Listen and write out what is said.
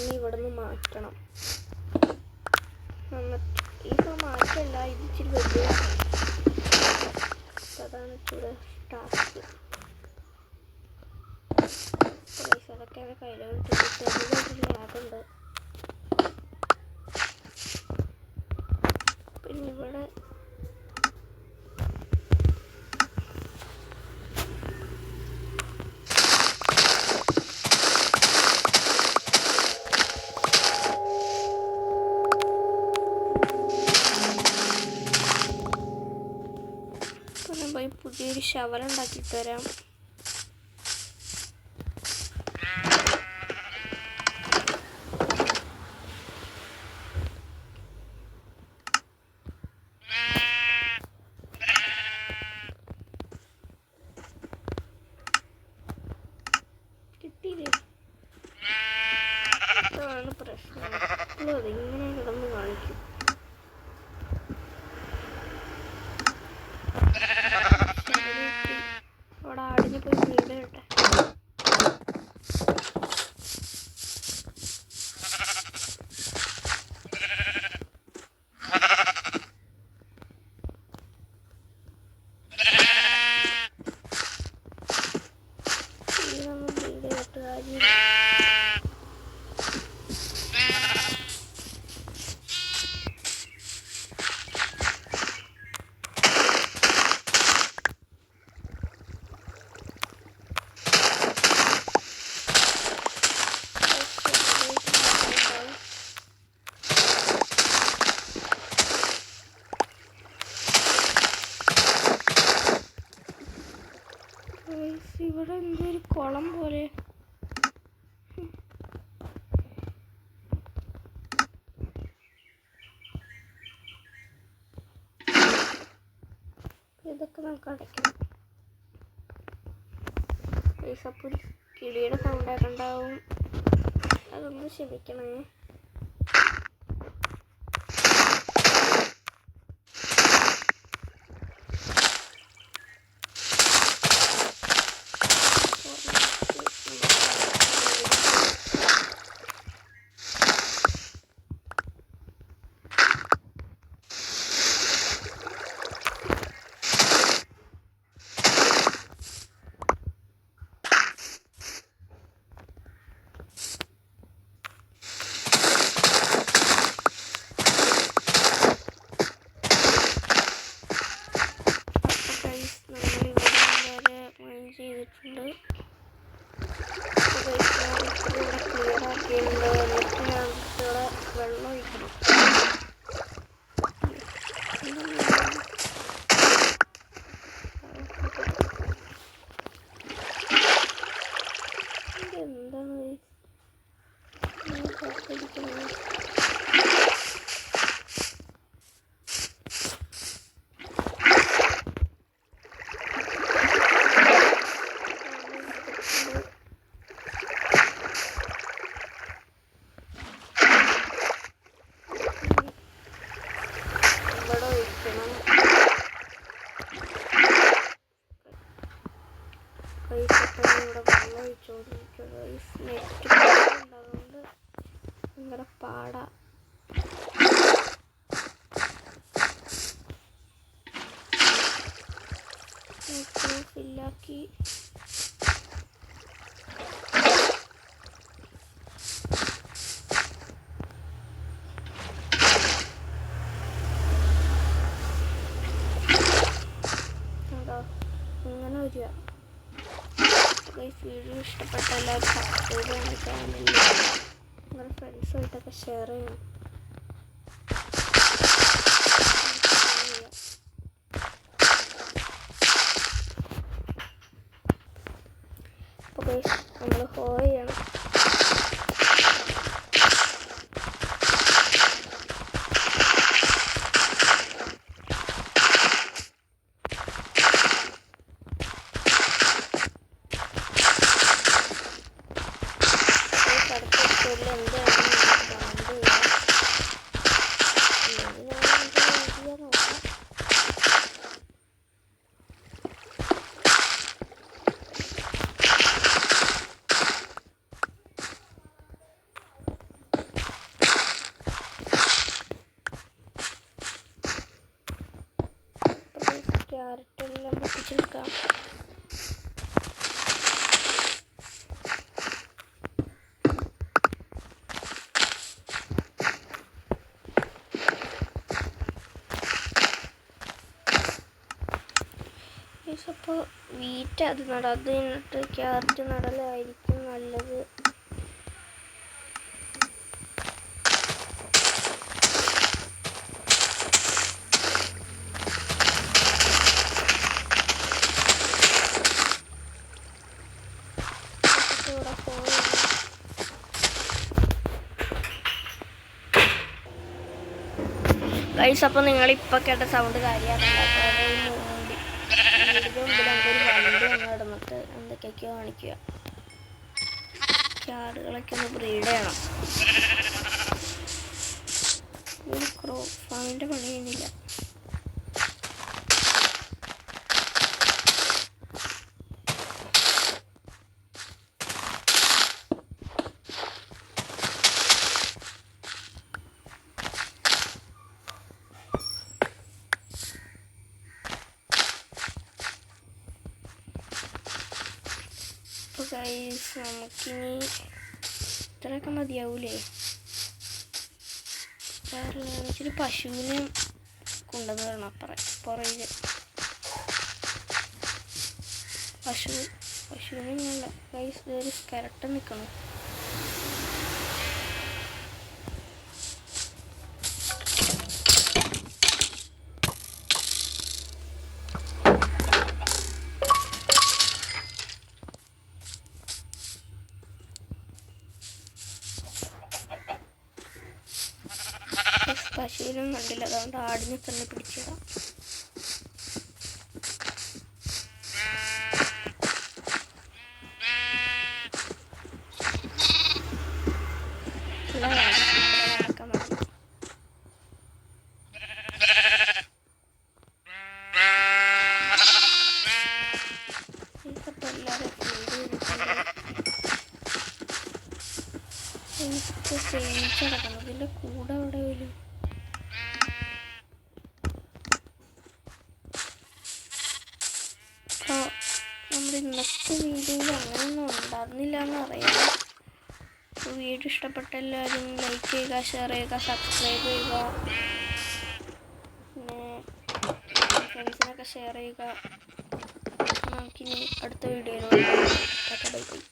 ഇതൊന്ന് ഇവിടെ നിന്ന് മാറ്റണം. ഇപ്പോൾ മാറ്റല്ല, ഇത് ഇച്ചിരി വലിയ അതാണ് ഇച്ചിരി ടാസ്ക്. അതൊക്കെയാണ് കയ്യിലോട്ട് ലാഗുണ്ട്. പിന്നെ ഇവിടെ പുതിയൊരു ഷവലുണ്ടാക്കി തരാം. കിട്ടിയില്ലേ? ഇതാണ് പ്രശ്നം. അതിങ്ങനെ കിടന്ന് കാണിക്കും. അവിടെ ആടിനെ പോയി വീട് കേട്ടെ. ഇവിടെ എന്തൊരു കുളം പോലെ. ഇതൊക്കെ നമുക്ക് അടയ്ക്കണം. അപ്പോൾ കിളിയുടെ സൗണ്ടൊക്കെ ഉണ്ടാവും, അതൊന്ന് ക്ഷമിക്കണേ. ചെയ്തിട്ടുണ്ട്. ക്ലിയർ ആക്കിയിട്ടുണ്ട്. എന്നിട്ട് ഞാൻ ഇവിടെ വെള്ളം ഒഴിക്കണം. എന്താണ് ഇവിടെ വെള്ളം ഒഴിച്ചുകൊണ്ടിരിക്കുന്നത് നെറ്റ് ഉണ്ടാകുന്നത് ഭയങ്കര പാടാ. ഫില്ലാക്കി ഇങ്ങനെ വരിക. വീഡിയോ ഇഷ്ടപ്പെട്ട എല്ലാവരും സബ്സ്ക്രൈബ് ചെയ്യണം. ചാനലിൽ നിങ്ങളുടെ ഫ്രണ്ട്സുമായിട്ടൊക്കെ ഷെയർ ചെയ്യണം. അപ്പോൾ നമ്മൾ ഹോയ് ചെയ്യണം. ക്യാരറ്റെല്ലാം പൊട്ടിച്ചെടുക്കാം. അപ്പോൾ വീറ്റ് അത് അത് കഴിഞ്ഞിട്ട് ക്യാരറ്റ് നടലായിരിക്കും നല്ലത്. ഗൈസ്, അപ്പോൾ നിങ്ങളിപ്പോൾ കേട്ട സൗണ്ട് കാര്യമാക്കണ്ട. വണ്ടി ഒന്ന് ഇടന്നിട്ട് എന്തൊക്കെയൊക്കെയോ കാണിക്കുക. ക്യാടുകളൊക്കെ ഒന്ന് ബ്രീഡ് ചെയ്യണം. ഒരു ക്രോ ഫാമിൻ്റെ പണി ചെയ്യുന്നില്ല. അപ്പോൾ ഗൈസ്, നമുക്കിനി ഇത്രയൊക്കെ മതിയാവൂലേ? ഇച്ചിരി പശുവിനെ കൊണ്ടുവന്ന് തരണം. പുറകിൽ പശുവിനെ ഞങ്ങൾ ഗൈസ് ഒരു സ്കെലട്ടൻ നിൽക്കണം. പശുവിനും കണ്ടില്ല, അതുകൊണ്ട് ആടിനെ തന്നെ പിടിച്ചിടാം. ഇതിൻ്റെ കൂടെ അവിടെ വരും. അപ്പോൾ നമ്മുടെ ഇന്നത്തെ വീഡിയോയിൽ അങ്ങനെയൊന്നും ഉണ്ടായിരുന്നില്ല എന്നറിയാം. അപ്പോൾ വീഡിയോ ഇഷ്ടപ്പെട്ട എല്ലാവരും ലൈക്ക് ചെയ്യുക, ഷെയർ ചെയ്യുക, സബ്സ്ക്രൈബ് ചെയ്യുക, പിന്നെ ഫ്രണ്ട്സിനൊക്കെ ഷെയർ ചെയ്യുക. നമുക്കിനി അടുത്ത വീഡിയോയിൽ ബൈ ബൈ.